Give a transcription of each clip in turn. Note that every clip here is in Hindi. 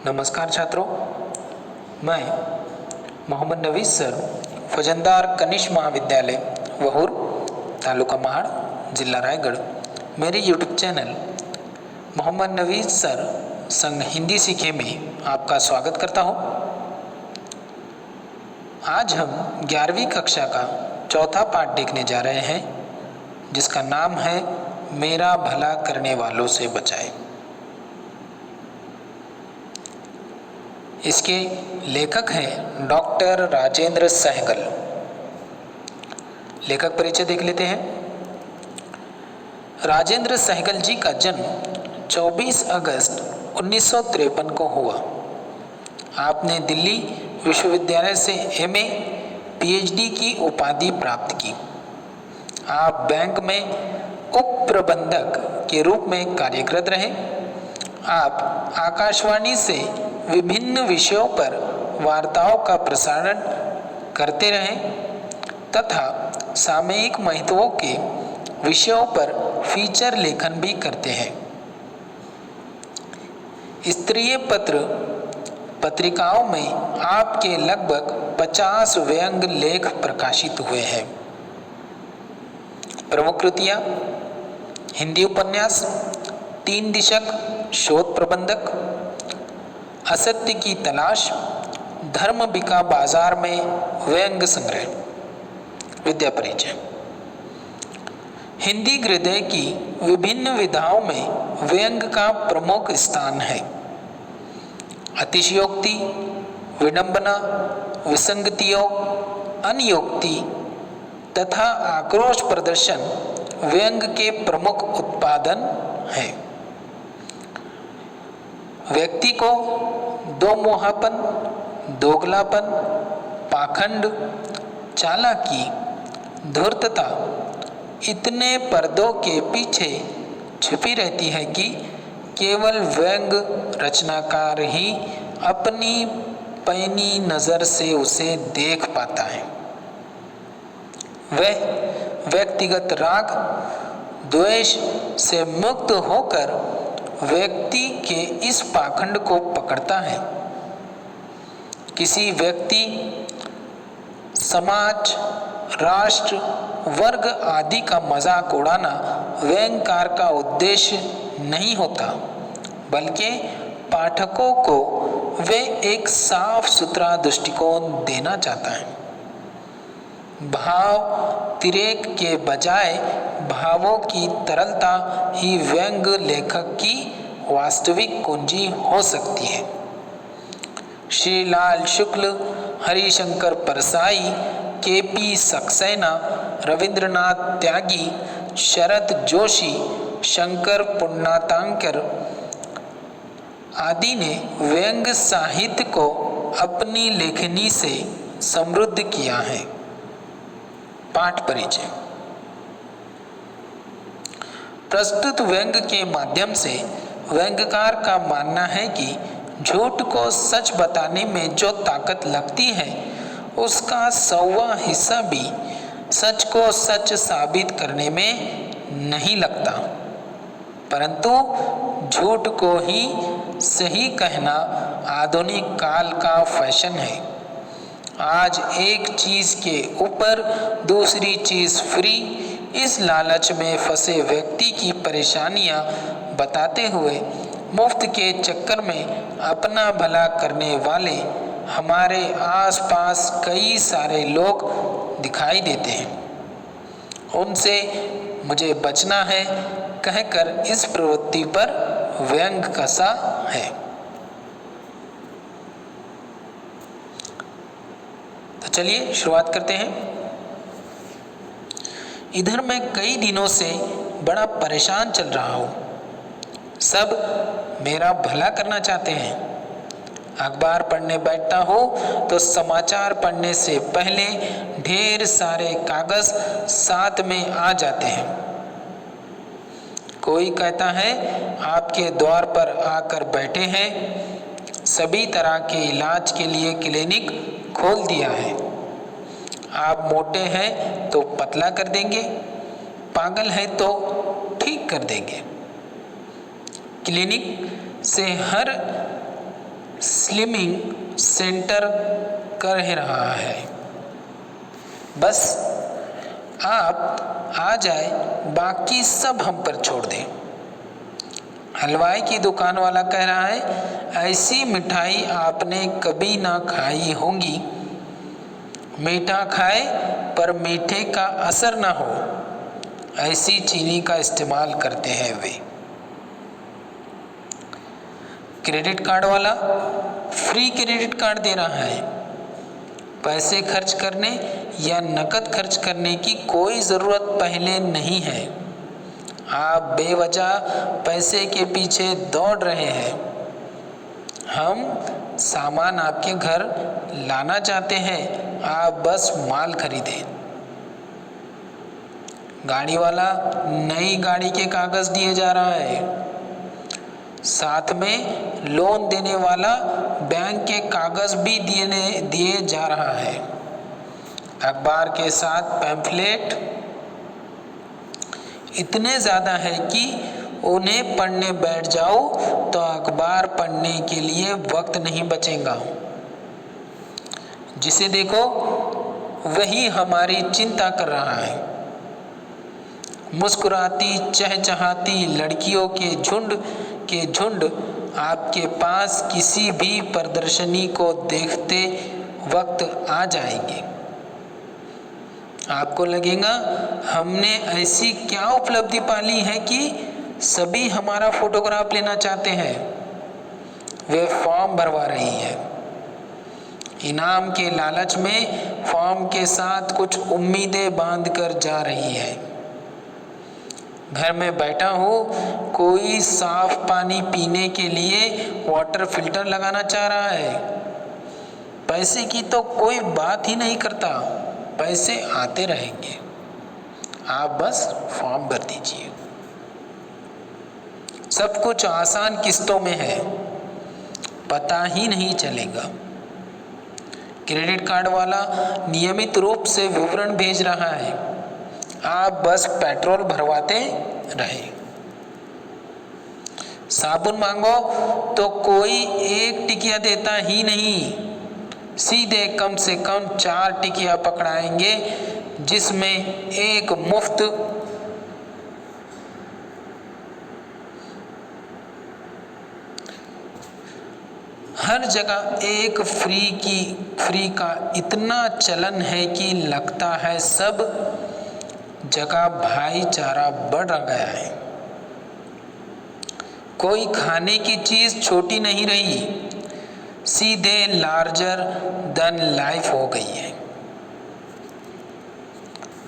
नमस्कार छात्रों, मैं मोहम्मद नवीस सर फजंदार कनिष्ठ महाविद्यालय वहूर, तालुका महाड़, जिला रायगढ़, मेरे यूट्यूब चैनल मोहम्मद नवीस सर संग हिंदी सीखे में आपका स्वागत करता हूँ। आज हम 11वीं कक्षा का चौथा पाठ देखने जा रहे हैं, जिसका नाम है मेरा भला करने वालों से बचाए। इसके लेखक हैं डॉक्टर राजेंद्र सहगल। लेखक परिचय देख लेते हैं। राजेंद्र सहगल जी का जन्म 24 अगस्त 1953 को हुआ। आपने दिल्ली विश्वविद्यालय से एमए, पीएचडी की उपाधि प्राप्त की। आप बैंक में उप प्रबंधक के रूप में कार्यरत रहे। आप आकाशवाणी से विभिन्न विषयों पर वार्ताओं का प्रसारण करते रहे तथा सामयिक महत्वों के विषयों पर फीचर लेखन भी करते हैं। स्तरीय पत्र पत्रिकाओं में आपके लगभग 50 व्यंग्य लेख प्रकाशित हुए हैं। प्रमुख कृतियां: हिंदी उपन्यास 3 दशक, शोध प्रबंधक, असत्य की तलाश, धर्म बिका बाजार में व्यंग्य संग्रह। विद्या परिचय: हिंदी गद्य की विभिन्न विधाओं में व्यंग्य का प्रमुख स्थान है। अतिशयोक्ति, विडंबना, विसंगतियों, अनयोक्ति तथा आक्रोश प्रदर्शन व्यंग्य के प्रमुख उत्पादन है। व्यक्ति को दोमुहापन, दोगलापन, पाखंड, चालाकी, धूर्तता इतने पर्दों के पीछे छिपी रहती है कि केवल व्यंग्य रचनाकार ही अपनी पैनी नजर से उसे देख पाता है। वह व्यक्तिगत राग द्वेष से मुक्त होकर व्यक्ति के इस पाखंड को पकड़ता है। किसी व्यक्ति, समाज, राष्ट्र, वर्ग आदि का मजाक उड़ाना व्यंग्यकार का उद्देश्य नहीं होता, बल्कि पाठकों को वे एक साफ सुथरा दृष्टिकोण देना चाहता है। भाव तिरेक के बजाय भावों की तरलता ही व्यंग्य लेखक की वास्तविक कुंजी हो सकती है। श्रीलाल शुक्ल, हरिशंकर परसाई, केपी सक्सेना, रविंद्रनाथ त्यागी, शरद जोशी, शंकर पुण्णातांकर आदि ने व्यंग्य साहित्य को अपनी लेखनी से समृद्ध किया है। पाठ परिचय: प्रस्तुत व्यंग्य के माध्यम से व्यंग्यकार का मानना है कि झूठ को सच बताने में जो ताकत लगती है, उसका 100वां हिस्सा भी सच को सच साबित करने में नहीं लगता, परंतु झूठ को ही सही कहना आधुनिक काल का फैशन है। आज एक चीज के ऊपर दूसरी चीज फ्री, इस लालच में फंसे व्यक्ति की परेशानियां बताते हुए मुफ्त के चक्कर में अपना भला करने वाले हमारे आसपास कई सारे लोग दिखाई देते हैं। उनसे मुझे बचना है कहकर इस प्रवृत्ति पर व्यंग्य कसा है। तो चलिए शुरुआत करते हैं। इधर मैं कई दिनों से बड़ा परेशान चल रहा हूँ। सब मेरा भला करना चाहते हैं। अखबार पढ़ने बैठता हूँ तो समाचार पढ़ने से पहले ढेर सारे कागज साथ में आ जाते हैं। कोई कहता है आपके द्वार पर आकर बैठे हैं, सभी तरह के इलाज के लिए क्लिनिक खोल दिया है। आप मोटे हैं तो पतला कर देंगे, पागल है तो ठीक कर देंगे। क्लिनिक से हर स्लिमिंग सेंटर कर ही रहा है। बस आप आ जाए, बाकी सब हम पर छोड़ दें। हलवाई की दुकान वाला कह रहा है, ऐसी मिठाई आपने कभी ना खाई होगी। मीठा खाए पर मीठे का असर ना हो, ऐसी चीनी का इस्तेमाल करते हैं वे। क्रेडिट कार्ड वाला फ्री क्रेडिट कार्ड दे रहा है। पैसे खर्च करने या नकद खर्च करने की कोई ज़रूरत पहले नहीं है। आप बेवजह पैसे के पीछे दौड़ रहे हैं। हम सामान आपके घर लाना चाहते हैं, आप बस माल खरीदें। गाड़ी वाला नई गाड़ी के कागज दिए जा रहा है। साथ में लोन देने वाला बैंक के कागज भी दिए जा रहा है। अखबार के साथ पैम्फलेट इतने ज़्यादा है कि उन्हें पढ़ने बैठ जाओ तो अखबार पढ़ने के लिए वक्त नहीं बचेगा। जिसे देखो वही हमारी चिंता कर रहा है। मुस्कुराती चहचहाती लड़कियों के झुंड आपके पास किसी भी प्रदर्शनी को देखते वक्त आ जाएंगे। आपको लगेगा हमने ऐसी क्या उपलब्धि पाली है कि सभी हमारा फोटोग्राफ लेना चाहते हैं। वे फॉर्म भरवा रही है। इनाम के लालच में फॉर्म के साथ कुछ उम्मीदें बांध कर जा रही है। घर में बैठा हूँ, कोई साफ पानी पीने के लिए वाटर फिल्टर लगाना चाह रहा है। पैसे की तो कोई बात ही नहीं करता, पैसे आते रहेंगे, आप बस फॉर्म भर दीजिए। सब कुछ आसान किस्तों में है, पता ही नहीं चलेगा। क्रेडिट कार्ड वाला नियमित रूप से विवरण भेज रहा है, आप बस पेट्रोल भरवाते रहे। साबुन मांगो तो कोई एक टिकिया देता ही नहीं, सीधे कम से कम 4 टिकिया पकड़ाएंगे, जिसमें एक मुफ्त हर जगह एक फ्री का इतना चलन है कि लगता है सब जगह भाईचारा बढ़ गया है। कोई खाने की चीज छोटी नहीं रही, सीधे लार्जर देन लाइफ हो गई है।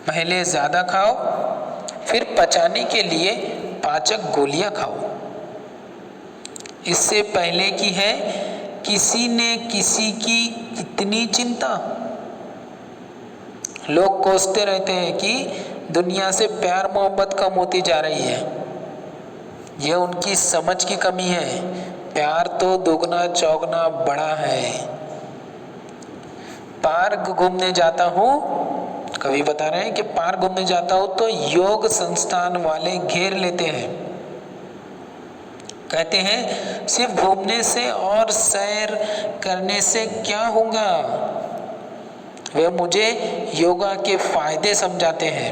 पहले ज्यादा खाओ, फिर पचाने के लिए पाचक गोलियां खाओ। इससे पहले की है किसी ने किसी की इतनी चिंता। लोग कोसते रहते हैं कि दुनिया से प्यार मोहब्बत कम होती जा रही है। यह उनकी समझ की कमी है। प्यार तो दुगना चौगना बड़ा है। पार्क घूमने जाता हूँ, कवि बता रहे हैं कि पार्क घूमने जाता हूँ तो योग संस्थान वाले घेर लेते हैं। कहते हैं सिर्फ घूमने से और सैर करने से क्या होगा। वे मुझे योगा के फायदे समझाते हैं।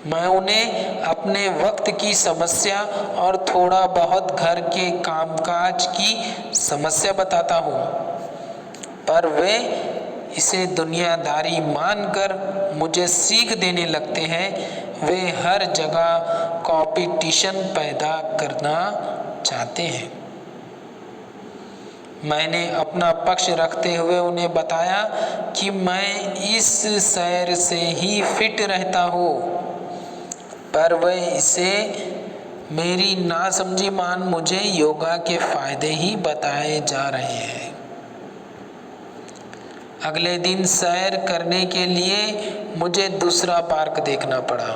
मैं उन्हें अपने वक्त की समस्या और थोड़ा बहुत घर के कामकाज की समस्या बताता हूँ, पर वे इसे दुनियादारी मानकर मुझे सीख देने लगते हैं। वे हर जगह कंपटीशन पैदा करना चाहते हैं। मैंने अपना पक्ष रखते हुए उन्हें बताया कि मैं इस सैर से ही फिट रहता हूँ, पर वे इसे मेरी नासमझी मान मुझे योगा के फायदे ही बताए जा रहे हैं। अगले दिन सैर करने के लिए मुझे दूसरा पार्क देखना पड़ा।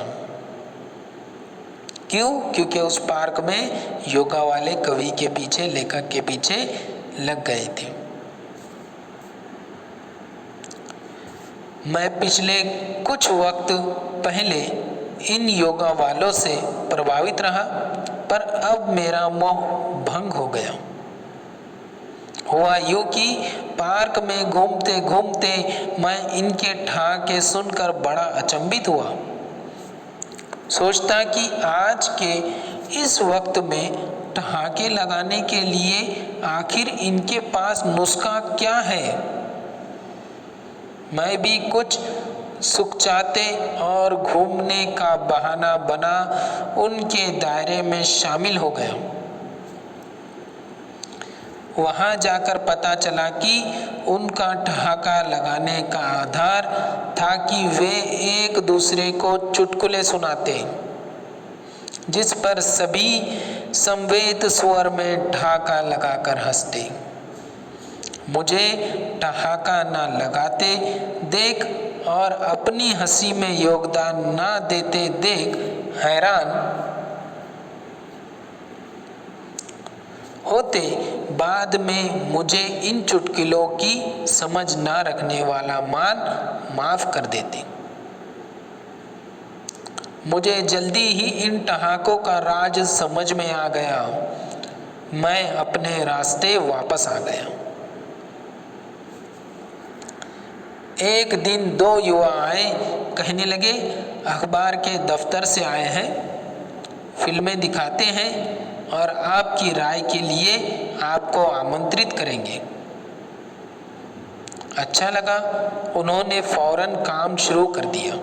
क्यों? क्योंकि उस पार्क में योगा वाले कवि के पीछे, लेखक के पीछे लग गए थे। मैं पिछले कुछ वक्त पहले इन योगा वालों से प्रभावित रहा, पर अब मेरा मोह भंग हो गया। हुआ यूं कि पार्क में घूमते घूमते मैं इनके ठहाके सुनकर बड़ा अचंभित हुआ। सोचता कि आज के इस वक्त में ठहाके लगाने के लिए आखिर इनके पास नुस्खा क्या है। मैं भी कुछ सुखचाते और घूमने का बहाना बना उनके दायरे में शामिल हो गया। वहां जाकर पता चला कि उनका ठहाका लगाने का आधार था कि वे एक दूसरे को चुटकुले सुनाते, जिस पर सभी समवेत स्वर में ठहाका लगाकर हंसते। मुझे ठहाका न लगाते देख और अपनी हंसी में योगदान न देते देख हैरान होते बाद में मुझे इन चुटकुलों की समझ न रखने वाला मान माफ कर देते। मुझे जल्दी ही इन ठहाकों का राज समझ में आ गया। मैं अपने रास्ते वापस आ गया। एक दिन दो युवा आए, कहने लगे, अखबार के दफ्तर से आए हैं, फिल्में दिखाते हैं और आपकी राय के लिए आपको आमंत्रित करेंगे। अच्छा लगा। उन्होंने फौरन काम शुरू कर दिया।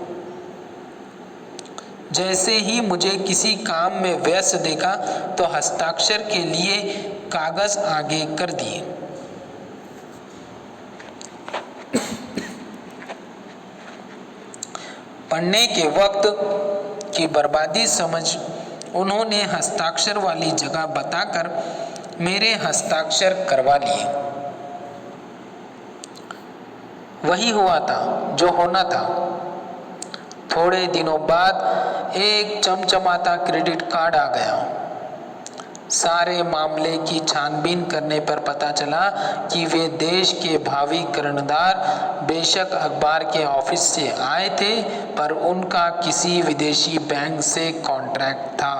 जैसे ही मुझे किसी काम में व्यस्त देखा तो हस्ताक्षर के लिए कागज आगे कर दिए। पढ़ने के वक्त की बर्बादी समझ उन्होंने हस्ताक्षर वाली जगह बताकर मेरे हस्ताक्षर करवा लिए। वही हुआ था जो होना था। थोड़े दिनों बाद एक चमचमाता क्रेडिट कार्ड आ गया। सारे मामले की छानबीन करने पर पता चला कि वे देश के भावी कर्णधार बेशक अखबार के ऑफिस से आए थे, पर उनका किसी विदेशी बैंक से कॉन्ट्रैक्ट था।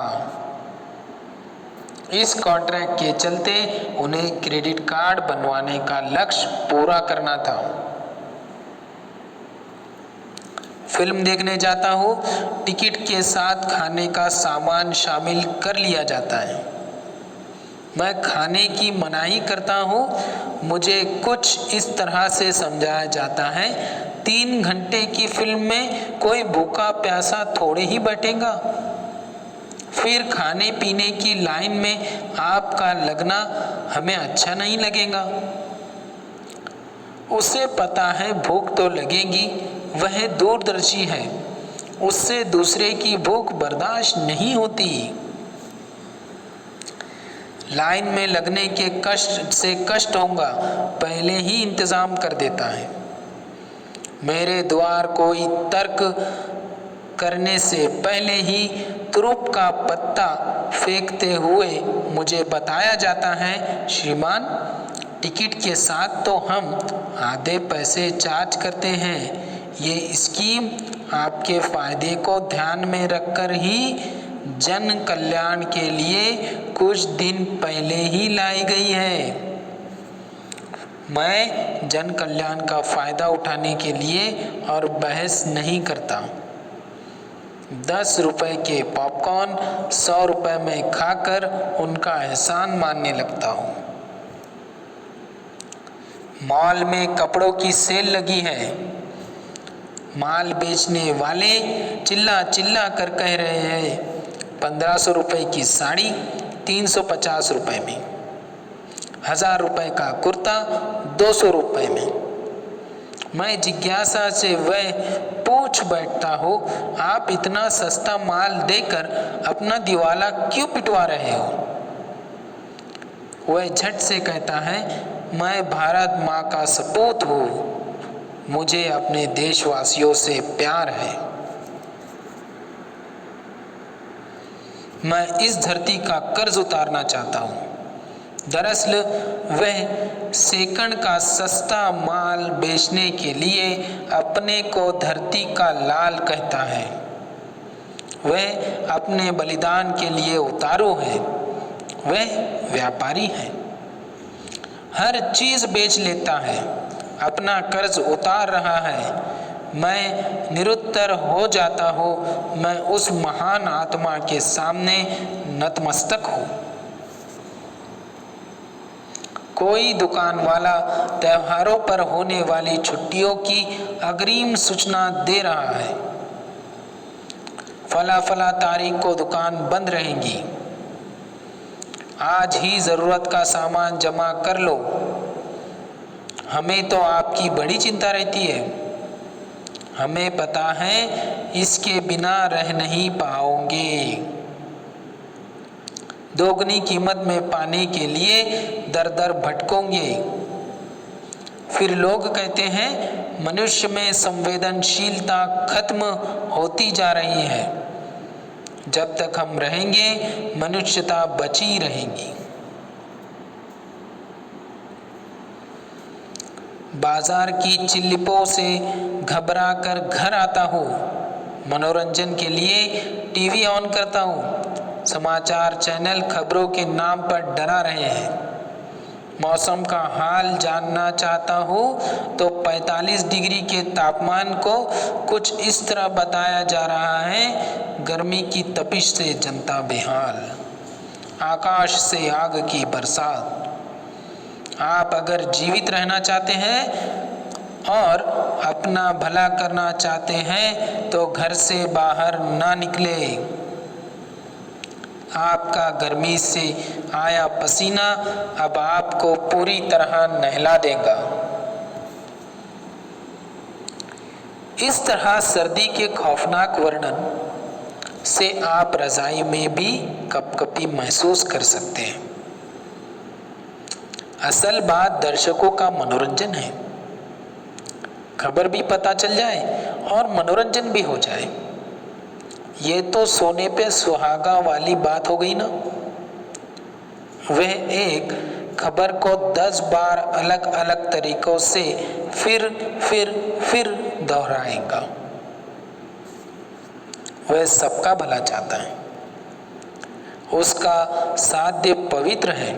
इस कॉन्ट्रैक्ट के चलते उन्हें क्रेडिट कार्ड बनवाने का लक्ष्य पूरा करना था। फिल्म देखने जाता हूँ, टिकट के साथ खाने का सामान शामिल कर लिया जाता है। मैं खाने की मनाही करता हूँ। मुझे कुछ इस तरह से समझाया जाता है, 3 घंटे की फिल्म में कोई भूखा प्यासा थोड़े ही बैठेगा। फिर खाने पीने की लाइन में आपका लगना हमें अच्छा नहीं लगेगा। उसे पता है भूख तो लगेगी, वह दूरदर्शी है, उससे दूसरे की भूख बर्दाश्त नहीं होती। लाइन में लगने के कष्ट से कष्ट होगा, पहले ही इंतजाम कर देता है। मेरे द्वार कोई तर्क करने से पहले ही तुरुप का पत्ता फेंकते हुए मुझे बताया जाता है, श्रीमान, टिकट के साथ तो हम आधे पैसे चार्ज करते हैं। ये स्कीम आपके फायदे को ध्यान में रखकर ही जन कल्याण के लिए कुछ दिन पहले ही लाई गई है। मैं जन कल्याण का फायदा उठाने के लिए और बहस नहीं करता। 10 रुपए के पॉपकॉर्न 100 रुपए में खाकर उनका एहसान मानने लगता हूँ। मॉल में कपड़ों की सेल लगी है। माल बेचने वाले चिल्ला चिल्ला कर कह रहे हैं, 1500 रुपए की साड़ी 350 रुपए में, 1000 रुपए का कुर्ता 200 रुपए में। मैं जिज्ञासा से वह पूछ बैठता हूँ, आप इतना सस्ता माल देकर अपना दिवाला क्यों पिटवा रहे हो? वह झट से कहता है, मैं भारत माँ का सपूत हूँ, मुझे अपने देशवासियों से प्यार है। मैं इस धरती का कर्ज उतारना चाहता हूँ। दरअसल वह सेकंड का सस्ता माल बेचने के लिए अपने को धरती का लाल कहता है। वह अपने बलिदान के लिए उतारू है। वह व्यापारी है। हर चीज बेच लेता है, अपना कर्ज उतार रहा है। मैं निरुत्तर हो जाता हूँ। मैं उस महान आत्मा के सामने नतमस्तक हूँ। कोई दुकान वाला त्योहारों पर होने वाली छुट्टियों की अग्रिम सूचना दे रहा है। फला फला तारीख को दुकान बंद रहेगी, आज ही जरूरत का सामान जमा कर लो। हमें तो आपकी बड़ी चिंता रहती है। हमें पता है इसके बिना रह नहीं पाओगे। दोगुनी कीमत में पाने के लिए दर दर भटकोगे। फिर लोग कहते हैं मनुष्य में संवेदनशीलता खत्म होती जा रही है। जब तक हम रहेंगे मनुष्यता बची रहेगी। बाजार की चिल्लिपों से घबरा कर घर आता हूँ। मनोरंजन के लिए टीवी ऑन करता हूँ। समाचार चैनल खबरों के नाम पर डरा रहे हैं। मौसम का हाल जानना चाहता हूँ तो 45 डिग्री के तापमान को कुछ इस तरह बताया जा रहा है, गर्मी की तपिश से जनता बेहाल, आकाश से आग की बरसात। आप अगर जीवित रहना चाहते हैं और अपना भला करना चाहते हैं तो घर से बाहर ना निकले। आपका गर्मी से आया पसीना अब आपको पूरी तरह नहला देगा। इस तरह सर्दी के खौफनाक वर्णन से आप रजाई में भी कपकपी महसूस कर सकते हैं। असल बात दर्शकों का मनोरंजन है। खबर भी पता चल जाए और मनोरंजन भी हो जाए, ये तो सोने पे सुहागा वाली बात हो गई ना। वह एक खबर को 10 बार अलग अलग तरीकों से फिर दोहराएगा। वह सबका भला चाहता है, उसका साध्य पवित्र है।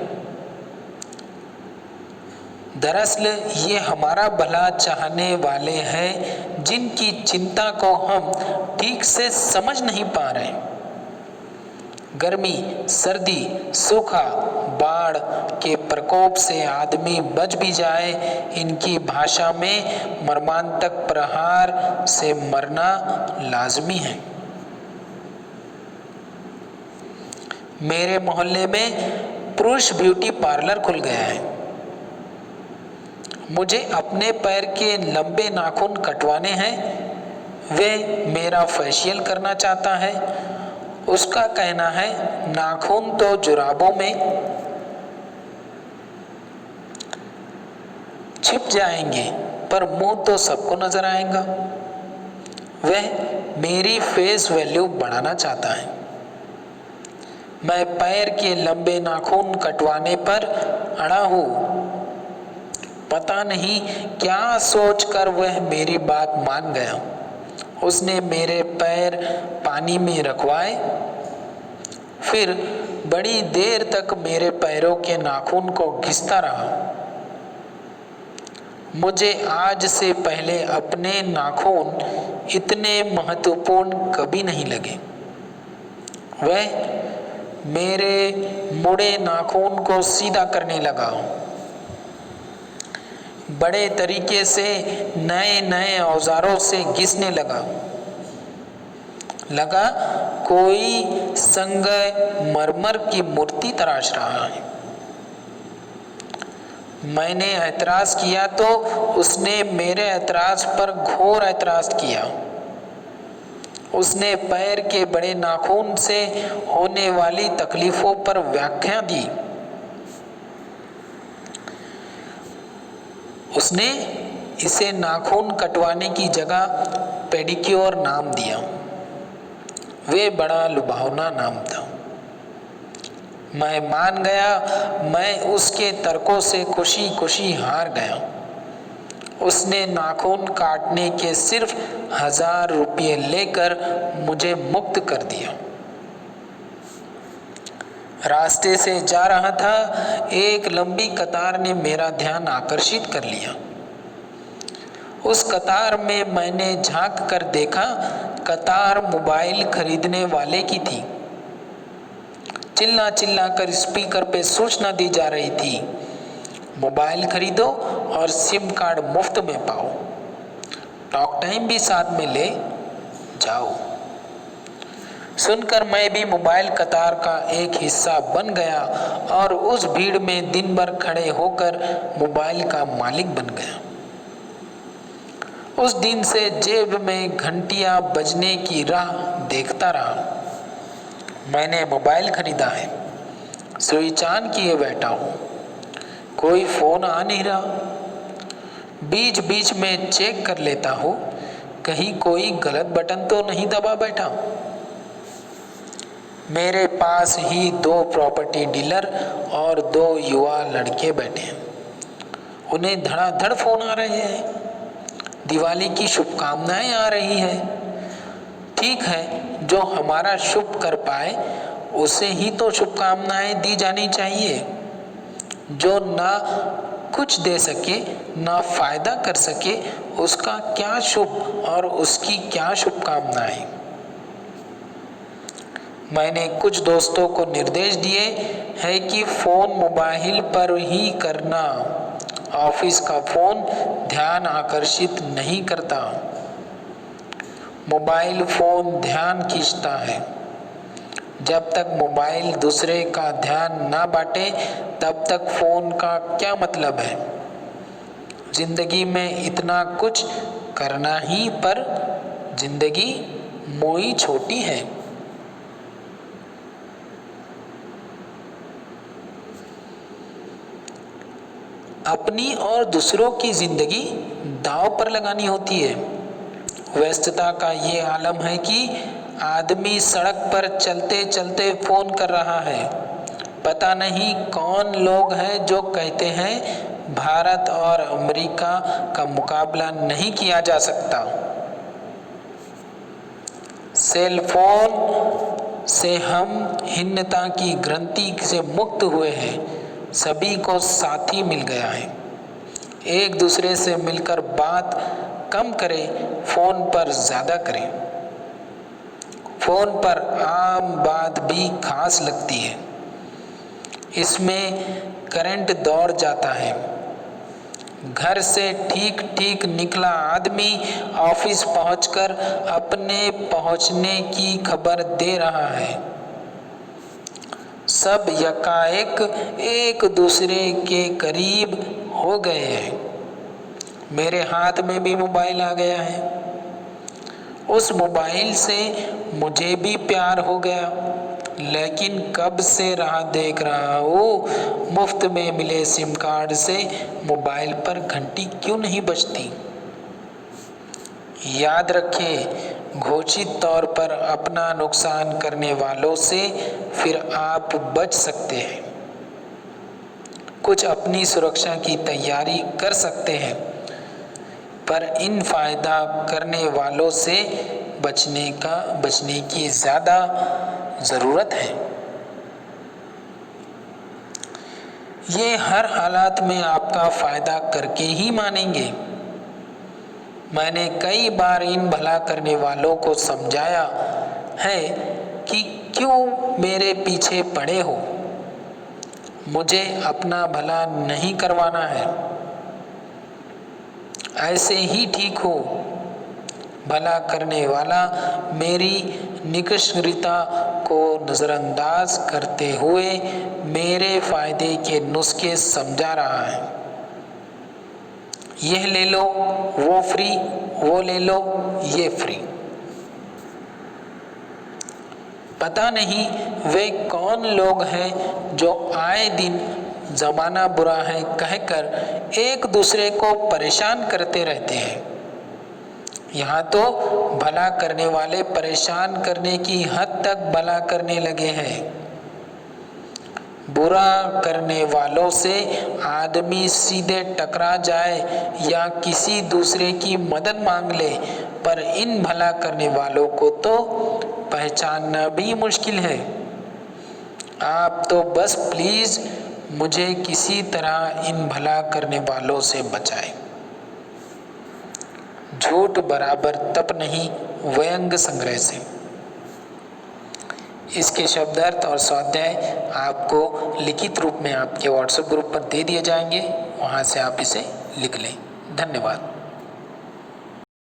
दरअसल ये हमारा भला चाहने वाले हैं जिनकी चिंता को हम ठीक से समझ नहीं पा रहे। गर्मी, सर्दी, सूखा, बाढ़ के प्रकोप से आदमी बच भी जाए, इनकी भाषा में मर्मांतक प्रहार से मरना लाजमी है। मेरे मोहल्ले में पुरुष ब्यूटी पार्लर खुल गया है। मुझे अपने पैर के लंबे नाखून कटवाने हैं। वे मेरा फेशियल करना चाहता है। उसका कहना है नाखून तो जुराबों में छिप जाएंगे पर मुंह तो सबको नजर आएगा। वह मेरी फेस वैल्यू बढ़ाना चाहता है। मैं पैर के लंबे नाखून कटवाने पर अड़ा हूँ। पता नहीं क्या सोचकर वह मेरी बात मान गया। उसने मेरे पैर पानी में रखवाए, फिर बड़ी देर तक मेरे पैरों के नाखून को घिसता रहा। मुझे आज से पहले अपने नाखून इतने महत्वपूर्ण कभी नहीं लगे। वह मेरे मुड़े नाखून को सीधा करने लगा। बड़े तरीके से नए नए औजारों से घिसने लगा कोई संगमरमर की मूर्ति तराश रहा है। मैंने ऐतराज किया तो उसने मेरे ऐतराज पर घोर ऐतराज किया। उसने पैर के बड़े नाखून से होने वाली तकलीफों पर व्याख्या दी। उसने इसे नाखून कटवाने की जगह पेडिक्योर नाम दिया। वे बड़ा लुभावना नाम था। मैं मान गया। मैं उसके तर्कों से खुशी खुशी हार गया। उसने नाखून काटने के सिर्फ 1000 रुपये लेकर मुझे मुक्त कर दिया। रास्ते से जा रहा था, एक लंबी कतार ने मेरा ध्यान आकर्षित कर लिया। उस कतार में मैंने झांक कर देखा, कतार मोबाइल खरीदने वाले की थी। चिल्ला चिल्ला कर स्पीकर पे सूचना दी जा रही थी, मोबाइल खरीदो और सिम कार्ड मुफ्त में पाओ, टॉक टाइम भी साथ में ले जाओ। सुनकर मैं भी मोबाइल कतार का एक हिस्सा बन गया और उस भीड़ में दिन भर खड़े होकर मोबाइल का मालिक बन गया। उस दिन से जेब में घंटियां बजने की राह देखता रहा। मैंने मोबाइल खरीदा है, स्विच ऑन किए बैठा हूँ, कोई फोन आ नहीं रहा। बीच बीच में चेक कर लेता हूँ, कहीं कोई गलत बटन तो नहीं दबा बैठा। मेरे पास ही 2 प्रॉपर्टी डीलर और 2 युवा लड़के बैठे हैं। उन्हें धड़ाधड़ फोन आ रहे हैं, दिवाली की शुभकामनाएं आ रही है। ठीक है, जो हमारा शुभ कर पाए उसे ही तो शुभकामनाएं दी जानी चाहिए। जो ना कुछ दे सके, ना फायदा कर सके, उसका क्या शुभ और उसकी क्या शुभकामनाएं। मैंने कुछ दोस्तों को निर्देश दिए है कि फोन मोबाइल पर ही करना, ऑफिस का फोन ध्यान आकर्षित नहीं करता। मोबाइल फोन ध्यान खींचता है। जब तक मोबाइल दूसरे का ध्यान ना बांटे, तब तक फोन का क्या मतलब है। जिंदगी में इतना कुछ करना ही, पर जिंदगी मोई छोटी है। अपनी और दूसरों की जिंदगी दांव पर लगानी होती है। व्यस्तता का ये आलम है कि आदमी सड़क पर चलते चलते फोन कर रहा है। पता नहीं कौन लोग हैं जो कहते हैं भारत और अमेरिका का मुकाबला नहीं किया जा सकता। सेल फोन से हम हिन्नता की ग्रंथि से मुक्त हुए हैं। सभी को साथी मिल गया है। एक दूसरे से मिलकर बात कम करें, फोन पर ज्यादा करें। फोन पर आम बात भी खास लगती है। इसमें करंट दौड़ जाता है। घर से ठीक ठीक निकला आदमी ऑफिस पहुंचकर अपने पहुंचने की खबर दे रहा है। सब यकाएक एक दूसरे के करीब हो गए हैं। मेरे हाथ में भी मोबाइल आ गया है। उस मोबाइल से मुझे भी प्यार हो गया, लेकिन कब से राह देख रहा हूँ मुफ्त में मिले सिम कार्ड से मोबाइल पर घंटी क्यों नहीं बजती। याद रखें, घोषित तौर पर अपना नुकसान करने वालों से फिर आप बच सकते हैं। कुछ अपनी सुरक्षा की तैयारी कर सकते हैं, पर इन फायदा करने वालों से बचने की ज्यादा जरूरत है। ये हर हालात में आपका फायदा करके ही मानेंगे। मैंने कई बार इन भला करने वालों को समझाया है कि क्यों मेरे पीछे पड़े हो, मुझे अपना भला नहीं करवाना है, ऐसे ही ठीक हो। भला करने वाला मेरी निष्क्रियता को नजरअंदाज करते हुए मेरे फायदे के नुस्खे समझा रहा है। यह ले लो वो फ्री, वो ले लो ये फ्री। पता नहीं वे कौन लोग हैं जो आए दिन जमाना बुरा है कहकर एक दूसरे को परेशान करते रहते हैं। यहाँ तो भला करने वाले परेशान करने की हद तक भला करने लगे हैं। बुरा करने वालों से आदमी सीधे टकरा जाए या किसी दूसरे की मदद मांग ले, पर इन भला करने वालों को तो पहचानना भी मुश्किल है। आप तो बस प्लीज मुझे किसी तरह इन भला करने वालों से बचाएं। झूठ बराबर तप नहीं, व्यंग संग्रह से। इसके शब्दार्थ और स्वाध्याय आपको लिखित रूप में आपके व्हाट्सएप ग्रुप पर दे दिए जाएंगे, वहां से आप इसे लिख लें। धन्यवाद।